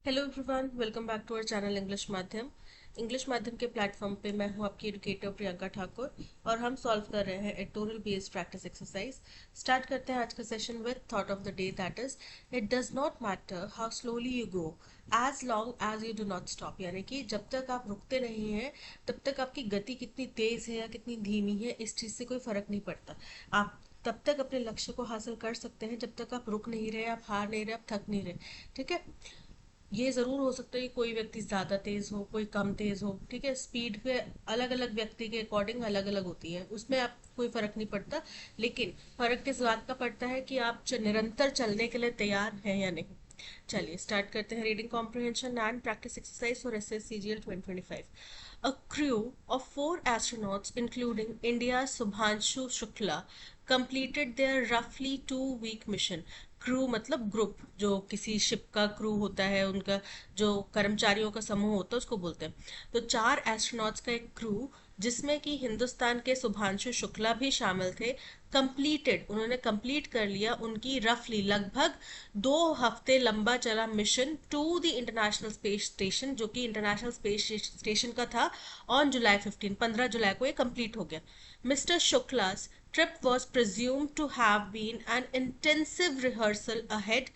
Hello everyone, welcome back to our channel English माध्यम के platform पे मैं हूं आपकी एडुकेटर प्रियंका ठाकुर और हम सॉल्व कर रहे हैं editorial based practice exercise. Start करते हैं आज का session with thought of the day, that is it does not matter how slowly you go as long as you do not stop. यानी कि जब तक आप रुकते नहीं हैं तब तक आपकी गति कितनी तेज है या कितनी धीमी है इस चीज से कोई फर्क नहीं पड़ता। आप तब तक अपने लक्ष्य को हासिल कर सकते हैं जब तक आप रुक नहीं रहे, आप हार नहीं रहे, आप थक नहीं रहे। ठीक है। ये जरूर हो सकता है कि कोई व्यक्ति ज्यादा तेज हो, कोई कम तेज हो। ठीक है, स्पीड पे अलग अलग व्यक्ति के अकॉर्डिंग अलग अलग होती है, उसमें आप कोई फर्क नहीं पड़ता। लेकिन फर्क किस बात का पड़ता है कि आप निरंतर चलने के लिए तैयार हैं या नहीं। चलिए स्टार्ट करते हैं। Reading comprehension and practice exercise for SSC CGL 2025। A crew of 4 astronauts, including India's Subhanshu Shukla, completed their roughly 2 week mission. Crew मतलब ग्रुप, जो किसी शिप का क्रू होता है, उनका जो कर्मचारियों का समूह होता है उसको बोलते हैं। तो 4 एस्ट्रोनॉट्स का एक क्रू जिसमें कि हिंदुस्तान के शुभांशु शुक्ला भी शामिल थे, कंप्लीटेड, उन्होंने कंप्लीट कर लिया उनकी रफली लगभग 2 हफ्ते लंबा चला mission to the international space station, जो कि इंटरनेशनल स्पेस स्टेशन का था। ऑन जुलाई 15 जुलाई को ये कंप्लीट हो गया। Mister Shukla's trip was presumed to have been an intensive rehearsal ahead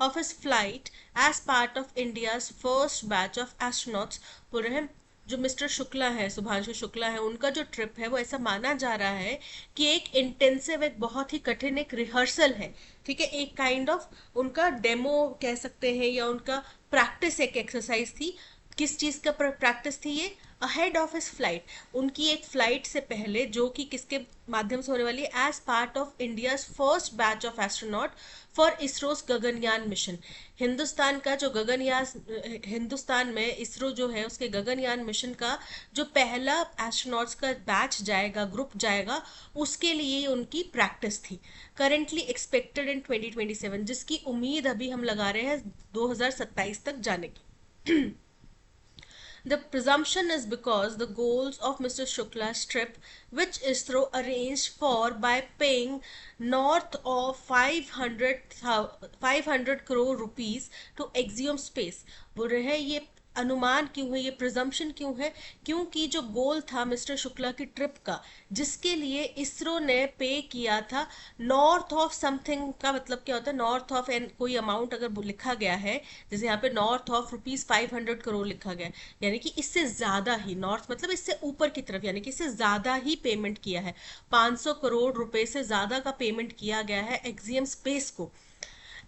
of his flight as part of India's first batch of astronauts। बोल रहे हैं जो मिस्टर शुक्ला है, शुभांशु शुक्ला है, उनका जो ट्रिप है वो ऐसा माना जा रहा है कि एक इंटेंसिव, एक बहुत ही कठिन एक रिहर्सल है। ठीक है, एक काइंड ऑफ उनका डेमो कह सकते हैं या उनका प्रैक्टिस, एक एक्सरसाइज थी। किस चीज का प्रैक्टिस थी ये? अहेड ऑफ हिज फ्लाइट, उनकी एक फ्लाइट से पहले, जो कि किसके माध्यम से होने वाली है? As part of India's first batch of astronaut for ISRO's Gaganyaan mission. Hindustan का जो गगनयान, हिंदुस्तान में इसरो जो है उसके गगनयान मिशन का जो पहला एस्ट्रोनॉट्स का बैच जाएगा, ग्रुप जाएगा, उसके लिए उनकी प्रैक्टिस थी। करेंटली एक्सपेक्टेड इन 2027, जिसकी उम्मीद अभी हम लगा रहे हैं 2027 तक जाने की। The presumption is because the goals of Mr. Shukla's trip, which ISRO arranged for by paying north of 500 crore rupees to Axiom Space, बोल रहे हैं ये अनुमान क्यों है, ये प्रिजम्पशन क्यों है? क्योंकि जो गोल था मिस्टर शुक्ला की ट्रिप का, जिसके लिए इसरो ने पे किया था नॉर्थ ऑफ समथिंग, का मतलब क्या होता है? नॉर्थ ऑफ एन कोई अमाउंट अगर लिखा गया है, जैसे यहाँ पे नॉर्थ ऑफ ₹500 करोड़ लिखा गया है, यानी कि इससे ज्यादा ही, नॉर्थ मतलब इससे ऊपर की तरफ, यानी कि इससे ज्यादा ही पेमेंट किया है। 500 करोड़ रुपए से ज्यादा का पेमेंट किया गया है एक्सियम स्पेस को।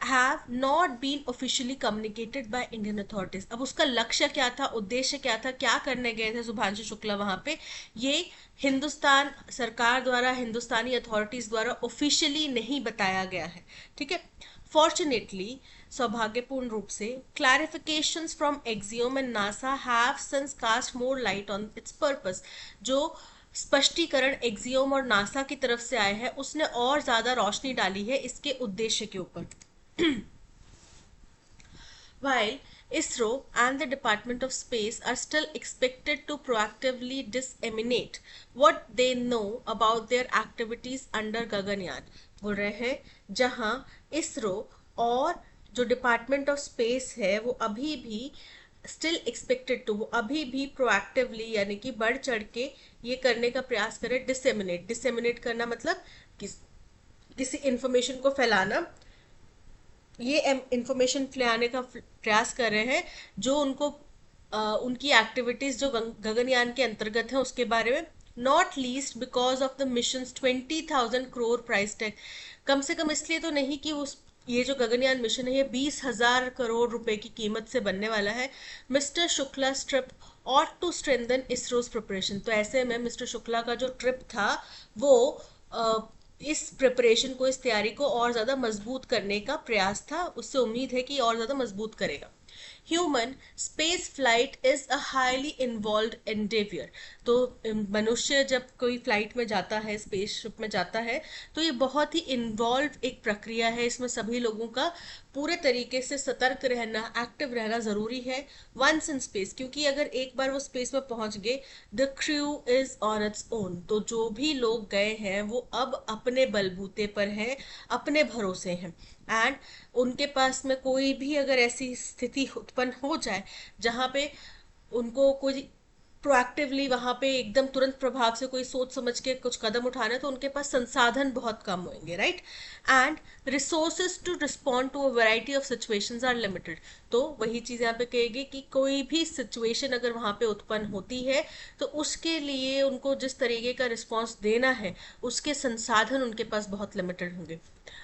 have not been officially communicated by Indian authorities। अब उसका लक्ष्य क्या था, उद्देश्य क्या था, क्या करने गए थे शुभांशु शुक्ला वहां पे, ये हिंदुस्तान सरकार द्वारा, हिंदुस्तानी अथॉरिटीज द्वारा ऑफिशियली नहीं बताया गया है। ठीक है। फॉर्चुनेटली, सौभाग्यपूर्ण रूप से, clarifications from Axiom and NASA have since cast more light on its purpose. जो स्पष्टीकरण एक्सियोम और नासा की तरफ से आए हैं उसने और ज्यादा रोशनी डाली है इसके उद्देश्य के ऊपर। While ISRO and the Department of Space are still expected to proactively disseminate what they know about their activities under Gaganyaan, बोल रहे हैं जहां इसरो और जो डिपार्टमेंट ऑफ स्पेस है वो अभी भी स्टिल एक्सपेक्टेड टू, वो अभी भी प्रोएक्टिवली यानी कि बढ़ चढ़ के ये करने का प्रयास करे। डिसेमिनेट, डिसेमिनेट करना मतलब किसी इंफॉर्मेशन को फैलाना, ये इंफॉर्मेशन फैलाने का प्रयास कर रहे हैं जो उनको उनकी एक्टिविटीज जो गगनयान के अंतर्गत है उसके बारे में। Not least because of the mission 20,000 crore price tag, कम से कम इसलिए तो नहीं कि उस ये जो गगनयान मिशन है ये 20,000 करोड़ रुपए की कीमत से बनने वाला है। मिस्टर शुक्ला ट्रिप और टू स्ट्रेंथन इसरोज प्रिपरेशन, तो ऐसे में मिस्टर शुक्ला का जो ट्रिप था वो इस प्रिपरेशन को, इस तैयारी को और ज्यादा मजबूत करने का प्रयास था, उससे उम्मीद है कि और ज्यादा मजबूत करेगा। Human space flight is a highly involve endeavour, तो मनुष्य जब कोई फ्लाइट में जाता है, स्पेसशिप में जाता है, तो ये बहुत ही इन्वॉल्व एक प्रक्रिया है। इसमें सभी लोगों का पूरे तरीके से सतर्क रहना, एक्टिव रहना जरूरी है। वंस इन स्पेस, क्योंकि अगर एक बार वो स्पेस में पहुंच गए, the crew is on its own, तो जो भी लोग गए हैं वो अब अपने बलबूते पर हैं, अपने भरोसे हैं। एंड उनके पास में कोई भी अगर ऐसी स्थिति उत्पन्न हो जाए जहां पे उनको कोई प्रोएक्टिवली वहां पे एकदम तुरंत प्रभाव से कोई सोच समझ के कुछ कदम उठाना है, तो उनके पास संसाधन बहुत कम होंगे, right. And resources to respond to a variety of situations are limited. तो वही चीज यहाँ पे कहेगी कि कोई भी सिचुएशन अगर वहां पे उत्पन्न होती है तो उसके लिए उनको जिस तरीके का रिस्पॉन्स देना है उसके संसाधन उनके पास बहुत लिमिटेड होंगे।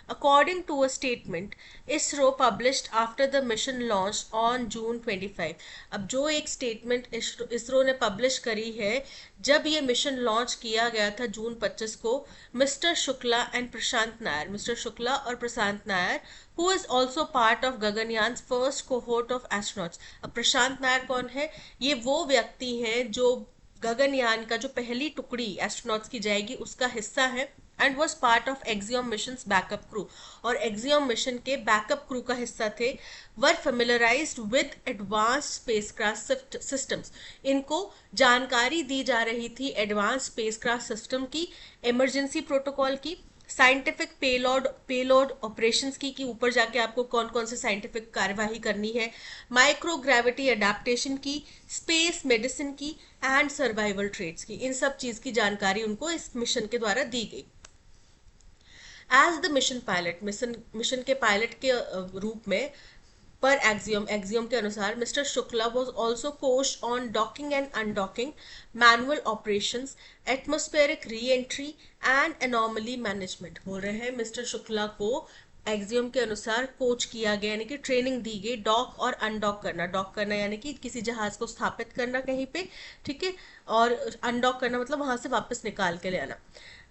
According to a statement ISRO published after the mission launch on June 25। अब जो एक स्टेटमेंट इसरो ने पब्लिश करी है जब ये मिशन लॉन्च किया गया था जून 25 को, mister Shukla and Prashant Nair, mister Shukla और Prashant Nair who is also part of Gaganyaan first cohort of astronauts. अब प्रशांत नायर कौन है? ये वो व्यक्ति हैं जो गगनयान का जो पहली टुकड़ी एस्ट्रोनॉट्स की जाएगी उसका हिस्सा है and was part of axiom mission backup crew, और एक्सियोम मिशन के बैकअप क्रू का हिस्सा थे। वर फेमिलराइज्ड विद एडवांस स्पेसक्राफ्ट सिस्टम्स, इनको जानकारी दी जा रही थी एडवांस स्पेसक्राफ्ट सिस्टम की, इमरजेंसी प्रोटोकॉल की, साइंटिफिक पेलोड ऑपरेशंस की कि ऊपर जाके आपको कौन कौन से साइंटिफिक कार्यवाही करनी है, माइक्रोग्रेविटी अडेप्टेशन की, स्पेस मेडिसिन की एंड सर्वाइवल ट्रेड्स की। इन सब चीज की जानकारी उनको इस मिशन के द्वारा दी गई। As the mission pilot, mission के पायलट के रूप में पर एक्सियोम के अनुसार mister Shukla was also coach on docking and undocking, manual operations, atmospheric reentry and anomaly management. बोल रहे हैं मिस्टर शुक्ला को एक्सियोम के अनुसार कोच किया गया, यानी कि ट्रेनिंग दी गई डॉक और अनडॉक करना। डॉक करना यानी कि किसी जहाज को स्थापित करना कहीं पे, ठीक है, और अनडॉक करना मतलब वहां से वापस निकाल के ले आना।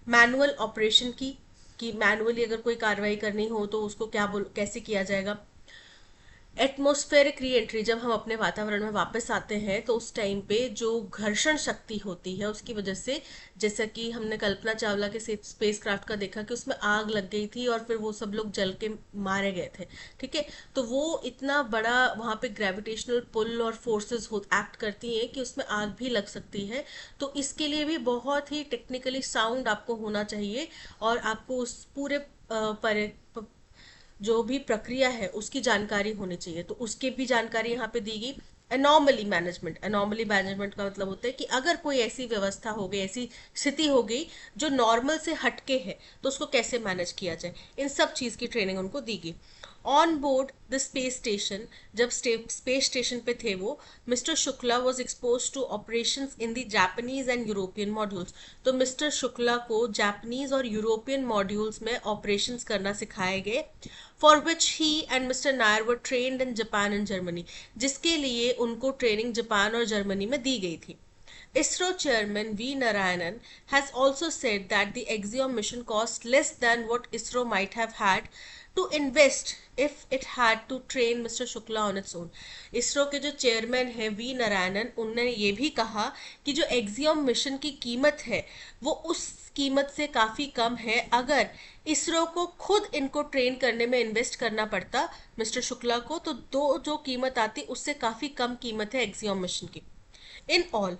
मैनुअल ऑपरेशन की कि मैनुअली अगर कोई कार्रवाई करनी हो तो उसको कैसे किया जाएगा। एटमॉस्फेरिक री एंट्री, जब हम अपने वातावरण में वापस आते हैं तो उस टाइम पे जो घर्षण शक्ति होती है उसकी वजह से, जैसा कि हमने कल्पना चावला के स्पेसक्राफ्ट का देखा कि उसमें आग लग गई थी और फिर वो सब लोग जल के मारे गए थे, ठीक है, तो वो इतना बड़ा वहां पे ग्रेविटेशनल पुल और फोर्सेस एक्ट करती हैं कि उसमें आग भी लग सकती है। तो इसके लिए भी बहुत ही टेक्निकली साउंड आपको होना चाहिए और आपको उस पूरे जो भी प्रक्रिया है उसकी जानकारी होनी चाहिए, तो उसकी भी जानकारी यहाँ पे दी गई। एनॉमली मैनेजमेंट, एनॉमली मैनेजमेंट का मतलब होता है कि अगर कोई ऐसी व्यवस्था हो गई, ऐसी स्थिति हो गई जो नॉर्मल से हटके है तो उसको कैसे मैनेज किया जाए, इन सब चीज की ट्रेनिंग उनको दी गई। On board the space station, जब स्पेस स्टेशन पे थे वो, mister Shukla was expose to operations in the Japanese and European modules. तो मिस्टर शुक्ला को जापानीज और यूरोपियन मॉड्यूल्स में ऑपरेशंस करना सिखाए गए, for which he and mister Nair were trained in Japan and Germany, जिसके लिए उनको ट्रेनिंग जापान और जर्मनी में दी गई थी। ISRO chairman V. Narayanan has also said that the Axiom mission cost less than what ISRO might have had to invest if it had to train Mr. Shukla on its own। ISRO के जो chairman है we Narayanan, उन्होंने ये भी कहा कि जो axiom mission की कीमत है वो उस कीमत से काफी कम है अगर इसरो को खुद इनको ट्रेन करने में इन्वेस्ट करना पड़ता मिस्टर शुक्ला को, तो जो कीमत आती उससे काफी कम कीमत है एक्सियोम मिशन की। In all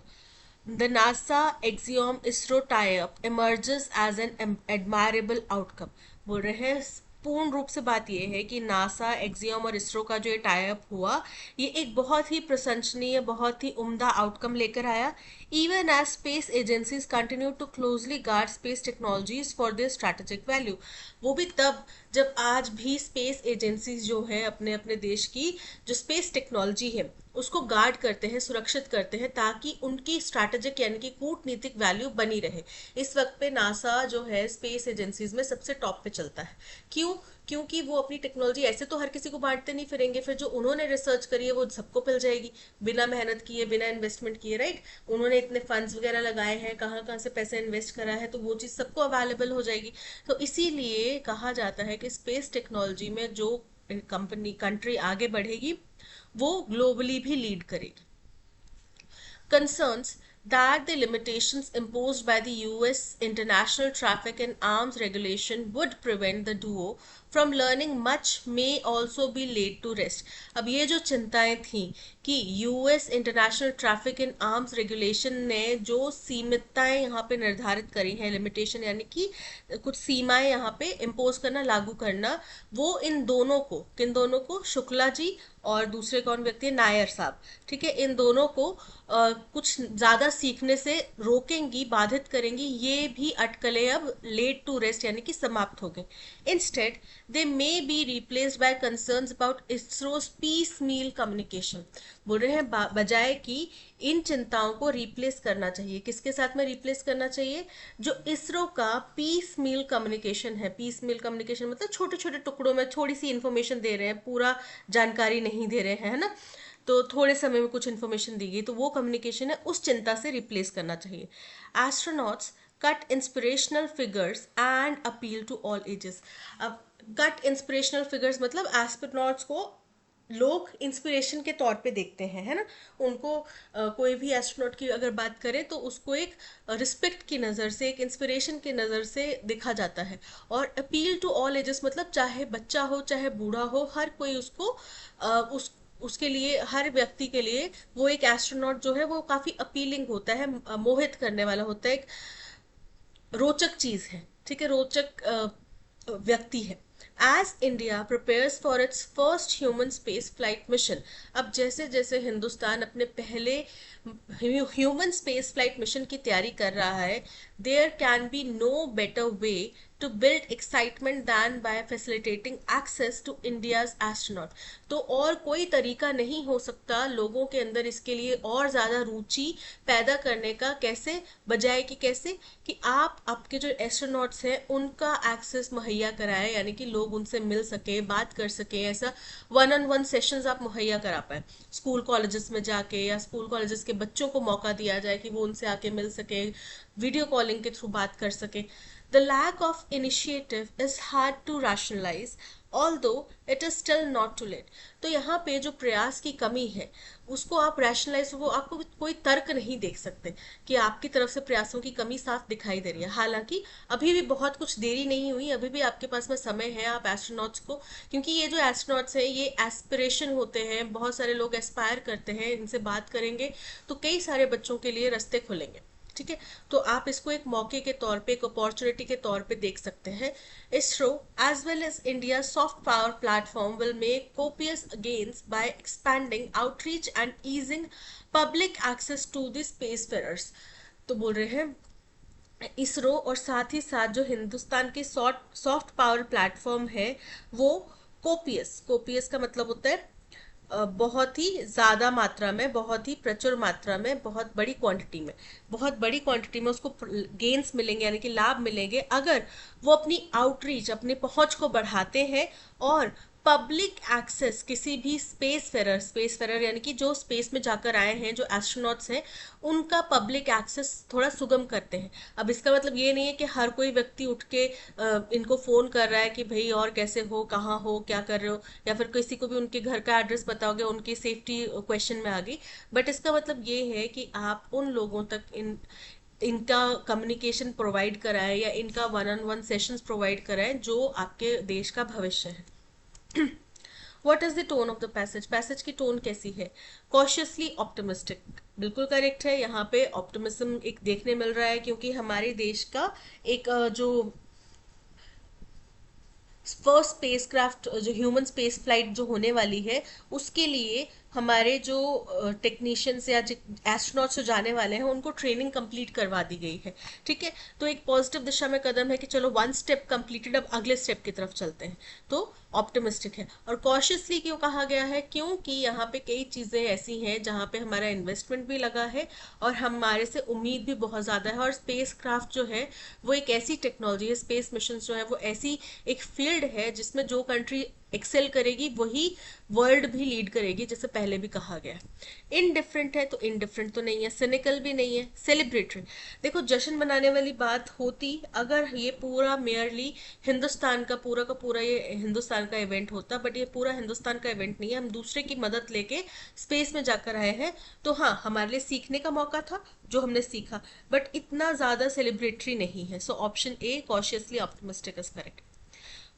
the NASA Axiom ISRO tie-up emerges as an admirable outcome। बोल रहे हैं पूर्ण रूप से बात यह है कि नासा, एक्सियोम और इसरो का जो ये टाई अप हुआ ये एक बहुत ही प्रशंसनीय, बहुत ही उम्दा आउटकम लेकर आया। Even as space agencies continue to closely guard space technologies for their strategic value, वो भी तब जब आज भी स्पेस एजेंसीज जो है अपने अपने देश की जो स्पेस टेक्नोलॉजी है उसको गार्ड करते हैं, सुरक्षित करते हैं ताकि उनकी स्ट्रैटेजिक यानी कि कूटनीतिक वैल्यू बनी रहे। इस वक्त पे नासा जो है स्पेस एजेंसीज में सबसे टॉप पे चलता है। क्यों? क्योंकि वो अपनी टेक्नोलॉजी ऐसे तो हर किसी को बांटते नहीं फिरेंगे, फिर जो उन्होंने रिसर्च करी है वो सबको मिल जाएगी बिना मेहनत किए, बिना इन्वेस्टमेंट किए, राइट। उन्होंने इतने फंड्स वगैरह लगाए हैं, कहाँ कहाँ से पैसे इन्वेस्ट करा है, तो वो चीज़ सबको अवेलेबल हो जाएगी। तो इसीलिए कहा जाता है कि स्पेस टेक्नोलॉजी में जो कंट्री आगे बढ़ेगी वो ग्लोबली भी लीड करेगी। Concerns that the limitations imposed by the US international traffic and arms regulation would prevent the duo from learning much may also be laid to rest. अब ये जो चिंताएं थी कि US international traffic in arms regulation ने जो सीमितताएं यहाँ पे निर्धारित करी हैं, लिमिटेशन यानी कि कुछ सीमाएं यहाँ पे इम्पोज करना, लागू करना, वो इन दोनों को, किन दोनों को, शुक्ला जी और दूसरे कौन व्यक्ति है, नायर साहब, ठीक है, इन दोनों को कुछ ज्यादा सीखने से रोकेंगी, बाधित करेंगी। ये भी अटकलें अब लेट टू रेस्ट यानी कि समाप्त हो गई। Instead they may be replaced by concerns about ISRO's piecemeal communication. बोल रहे हैं बजाय कि इन चिंताओं को रिप्लेस करना चाहिए, किसके साथ में रिप्लेस करना चाहिए, जो इसरो का पीस मील कम्युनिकेशन है। पीस मील कम्युनिकेशन मतलब छोटे छोटे टुकड़ों में थोड़ी सी इंफॉर्मेशन दे रहे हैं, पूरा जानकारी नहीं दे रहे हैं, है ना, तो थोड़े समय में कुछ इन्फॉर्मेशन दी गई, तो वो कम्युनिकेशन है, उस चिंता से रिप्लेस करना चाहिए। Astronauts cut inspirational figures and appeal to all ages. अब कट इंस्पिरेशनल फिगर्स मतलब एस्ट्रोनॉट्स को लोग इंस्पिरेशन के तौर पे देखते हैं, है ना, उनको कोई भी एस्ट्रोनॉट की अगर बात करें तो उसको एक रिस्पेक्ट की नज़र से, एक इंस्पिरेशन की नज़र से देखा जाता है। और अपील टू ऑल एजेस मतलब चाहे बच्चा हो चाहे बूढ़ा हो, हर कोई उसको उसके लिए, हर व्यक्ति के लिए वो एक एस्ट्रोनॉट जो है वो काफ़ी अपीलिंग होता है, मोहित करने वाला होता है, एक रोचक चीज है, ठीक है, रोचक व्यक्ति है। As India prepares for its first human space flight mission. अब जैसे जैसे हिंदुस्तान अपने पहले ह्यूमन स्पेस फ्लाइट मिशन की तैयारी कर रहा है, there can be no better way to build excitement than by facilitating access to India's astronaut। तो और कोई तरीका नहीं हो सकता लोगों के अंदर इसके लिए और ज़्यादा रुचि पैदा करने का, कैसे, बजाय कि कैसे कि आप आपके जो एस्ट्रोनॉट्स हैं उनका एक्सेस मुहैया कराएं, यानी कि लोग उनसे मिल सके, बात कर सके, ऐसा वन ऑन वन सेशंस आप मुहैया करा पाए स्कूल कॉलेजेस में जाके, या स्कूल कॉलेजेस के बच्चों को मौका दिया जाए कि वो उनसे आके मिल सके, वीडियो कॉलिंग के थ्रू बात कर सके। The lack of initiative is hard to rationalize, although it is still not too late। तो यहाँ पे जो प्रयास की कमी है उसको आप रैशनलाइज, वो आपको कोई तर्क नहीं देख सकते कि आपकी तरफ से प्रयासों की कमी साफ दिखाई दे रही है। हालांकि अभी भी बहुत कुछ देरी नहीं हुई, अभी भी आपके पास में समय है। आप एस्ट्रोनॉट्स को, क्योंकि ये जो एस्ट्रोनॉट्स हैं ये एस्पिरेशन होते हैं, बहुत सारे लोग एस्पायर करते हैं, इनसे बात करेंगे तो कई सारे बच्चों के लिए रास्ते खुलेंगे, ठीक है, तो आप इसको एक मौके के तौर पे, एक अपॉर्चुनिटी के तौर पे देख सकते हैं। ISRO as well as India soft power platform will make copious gains by expanding outreach and easing public access to the space affairs. तो बोल रहे हैं इसरो और साथ ही साथ जो हिंदुस्तान की सॉफ्ट पावर प्लेटफॉर्म है वो कोपियस, कोपियस का मतलब होता है बहुत ही ज़्यादा मात्रा में, बहुत ही प्रचुर मात्रा में, बहुत बड़ी क्वांटिटी में, बहुत बड़ी क्वांटिटी में उसको गेन्स मिलेंगे, यानी कि लाभ मिलेंगे अगर वो अपनी आउटरीच, अपनी पहुंच को बढ़ाते हैं और पब्लिक एक्सेस किसी भी स्पेस फेरर यानी कि जो स्पेस में जाकर आए हैं, जो एस्ट्रोनॉट्स हैं, उनका पब्लिक एक्सेस थोड़ा सुगम करते हैं। अब इसका मतलब ये नहीं है कि हर कोई व्यक्ति उठ के इनको फोन कर रहा है कि भाई और कैसे हो, कहाँ हो, क्या कर रहे हो, या फिर किसी को भी उनके घर का एड्रेस बताओगे, उनकी सेफ्टी क्वेश्चन में आ गई। बट इसका मतलब ये है कि आप उन लोगों तक इनका कम्युनिकेशन प्रोवाइड कराएं या इनका one on one sessions provide कराएं जो आपके देश का भविष्य है। What is the tone of the passage? Passage की टोन कैसी है? Cautiously optimistic, बिल्कुल करेक्ट है। यहाँ पे ऑप्टिमिज्म एक देखने मिल रहा है क्योंकि हमारे देश का एक जो फर्स्ट स्पेसक्राफ्ट, जो ह्यूमन स्पेस फ्लाइट जो होने वाली है, उसके लिए हमारे जो टेक्नीशियंस या एस्ट्रोनॉट्स जो जाने वाले हैं उनको ट्रेनिंग कंप्लीट करवा दी गई है, ठीक है। तो एक पॉजिटिव दिशा में कदम है कि चलो वन स्टेप कंप्लीटेड, अब अगले स्टेप की तरफ चलते हैं, तो ऑप्टिमिस्टिक है। और कॉशियसली क्यों कहा गया है? क्योंकि यहाँ पे कई चीज़ें ऐसी हैं जहाँ पे हमारा इन्वेस्टमेंट भी लगा है और हमारे से उम्मीद भी बहुत ज़्यादा है। और स्पेस क्राफ्ट जो है वो एक ऐसी टेक्नोलॉजी है, स्पेस मिशन जो है वो ऐसी एक फील्ड है जिसमें जो कंट्री एक्सेल करेगी वही वर्ल्ड भी लीड करेगी, जैसे पहले भी कहा गया है। इनडिफरेंट है तो इनडिफरेंट तो नहीं है, सिनिकल भी नहीं है, सेलिब्रेटरी। देखो जश्न मनाने वाली बात होती अगर ये पूरा मेयरली हिंदुस्तान का पूरा ये हिंदुस्तान का इवेंट होता, बट ये पूरा हिंदुस्तान का इवेंट नहीं है, हम दूसरे की मदद लेके स्पेस में जाकर आए हैं, तो हाँ हमारे लिए सीखने का मौका था जो हमने सीखा, बट इतना ज्यादा सेलिब्रेटरी नहीं है। So option A, cautiously optimistic, is correct.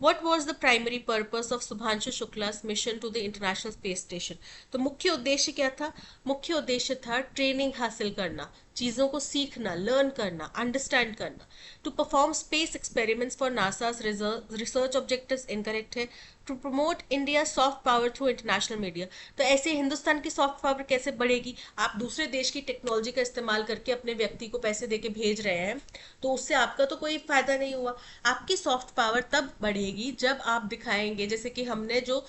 What was the primary purpose of Subhanshu Shukla's mission to the International Space Station? तो मुख्य उद्देश्य क्या था? मुख्य उद्देश्य था ट्रेनिंग हासिल करना, चीजों को सीखना, लर्न करना, अंडरस्टैंड करना. To perform space experiments for NASA's research objectives incorrect है. To promote India soft power through international media. तो ऐसे हिंदुस्तान की सॉफ्ट पावर कैसे बढ़ेगी? आप दूसरे देश की टेक्नोलॉजी का इस्तेमाल करके अपने व्यक्ति को पैसे देके भेज रहे हैं, तो उससे आपका तो कोई फायदा नहीं हुआ. आपकी सॉफ्ट पावर तब बढ़ेगी जब आप दिखाएंगे, जैसे कि हमने जो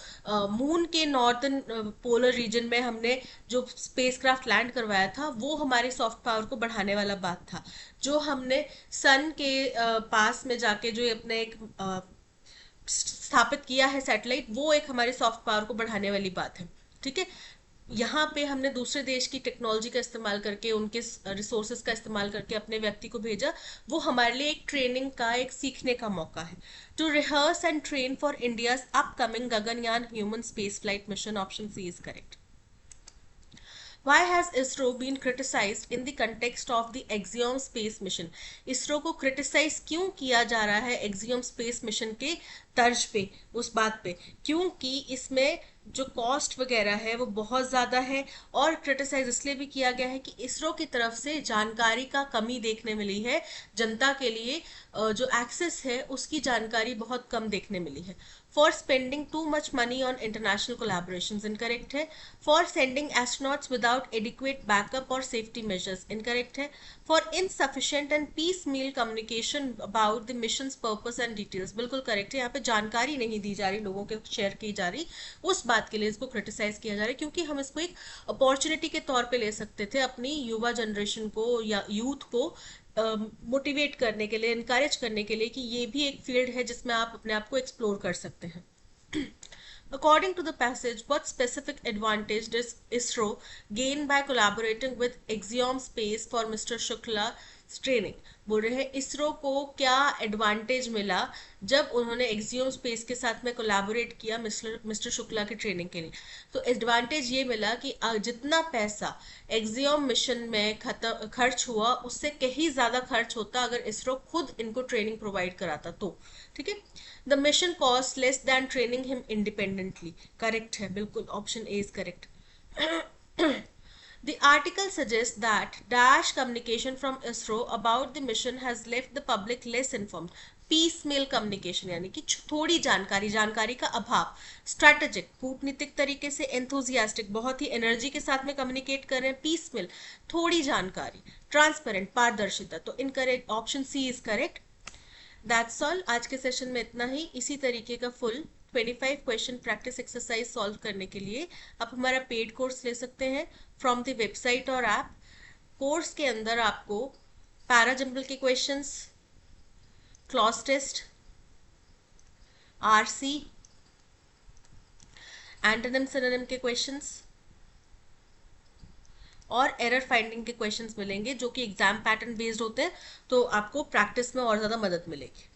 मून के नॉर्थन पोलर रीजन में हमने जो स्पेसक्राफ्ट लैंड करवाया था, वो हमारी सॉफ्ट पावर को बढ़ाने वाला बात था. जो हमने सन के पास में जाके जो अपने एक स्थापित किया है सैटेलाइट, वो एक हमारी सॉफ्ट पावर को बढ़ाने वाली बात है. ठीक है, यहाँ पे हमने दूसरे देश की टेक्नोलॉजी का इस्तेमाल करके, उनके रिसोर्सेज का इस्तेमाल करके अपने व्यक्ति को भेजा. वो हमारे लिए एक ट्रेनिंग का, एक सीखने का मौका है. To rehearse and train for India's upcoming Gaganyaan human space flight mission. Option C is correct. Why has ISRO been criticized in the context of the Axiom space mission? ISRO को क्रिटिसाइज क्यों किया जा रहा है Axiom space mission के तर्ज पे, उस बात पे? क्योंकि इसमें जो कॉस्ट वगैरह है वो बहुत ज़्यादा है, और क्रिटिसाइज इसलिए भी किया गया है कि इसरो की तरफ से जानकारी का कमी देखने मिली है. जनता के लिए जो एक्सेस है उसकी जानकारी बहुत कम देखने मिली है. For spending too much money on international collaborations. Incorrect है. For sending astronauts without adequate backup और सेफ्टी मेजर्स. इनकरेक्ट है. For insufficient and piecemeal communication about the mission's purpose and details. बिल्कुल करेक्ट है. यहाँ पे जानकारी नहीं दी जा रही, लोगों के शेयर की जा रही, उस बात के लिए इसको क्रिटिसाइज किया जा रहा है. क्योंकि हम इसको एक अपॉर्चुनिटी के तौर पे ले सकते थे अपनी युवा जनरेशन को या यूथ को मोटिवेट करने के लिए, इनकरेज करने के लिए कि ये भी एक फील्ड है जिसमें आप अपने आप को एक्सप्लोर कर सकते हैं. According to the passage, what specific advantage does ISRO gain by collaborating with Axiom Space for Mr. Shukla's training? बोल रहे हैं इसरो को क्या एडवांटेज मिला जब उन्होंने एक्सियोम स्पेस के साथ में कोलैबोरेट किया मिस्टर शुक्ला की ट्रेनिंग के लिए. तो एडवांटेज ये मिला कि जितना पैसा एक्सियोम मिशन में खर्च हुआ, उससे कहीं ज़्यादा खर्च होता अगर इसरो खुद इनको ट्रेनिंग प्रोवाइड कराता तो. ठीक है. The mission cost less than training him independently. Correct है, बिल्कुल option A is correct. The article suggests that dash communication from ISRO about the mission has left the public less informed. Piecemeal communication यानी कि थोड़ी जानकारी का अभाव. Strategic, कूटनीतिक तरीके से. एंथुजियास्टिक, बहुत ही एनर्जी के साथ में कम्युनिकेट कर रहे हैं. पीसमेल, थोड़ी जानकारी. ट्रांसपेरेंट, पारदर्शिता. तो incorrect, option C is correct. That's all. आज के सेशन में इतना ही. इसी तरीके का full 25 question practice exercise solve करने के लिए आप हमारा पेड कोर्स ले सकते हैं फ्रॉम द वेबसाइट और ऐप. कोर्स के अंदर आपको पैराजम्बल के questions, cloze test, RC, antonym synonym के क्वेश्चंस और एरर फाइंडिंग के क्वेश्चंस मिलेंगे, जो कि एग्जाम पैटर्न बेस्ड होते हैं, तो आपको प्रैक्टिस में और ज़्यादा मदद मिलेगी.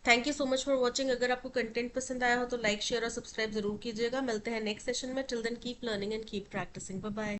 Thank you so much for watching. अगर आपको कंटेंट पसंद आया हो तो लाइक, शेयर और सब्सक्राइब जरूर कीजिएगा. मिलते हैं नेक्स्ट सेशन में. Till then keep learning and keep practising. Bye bye.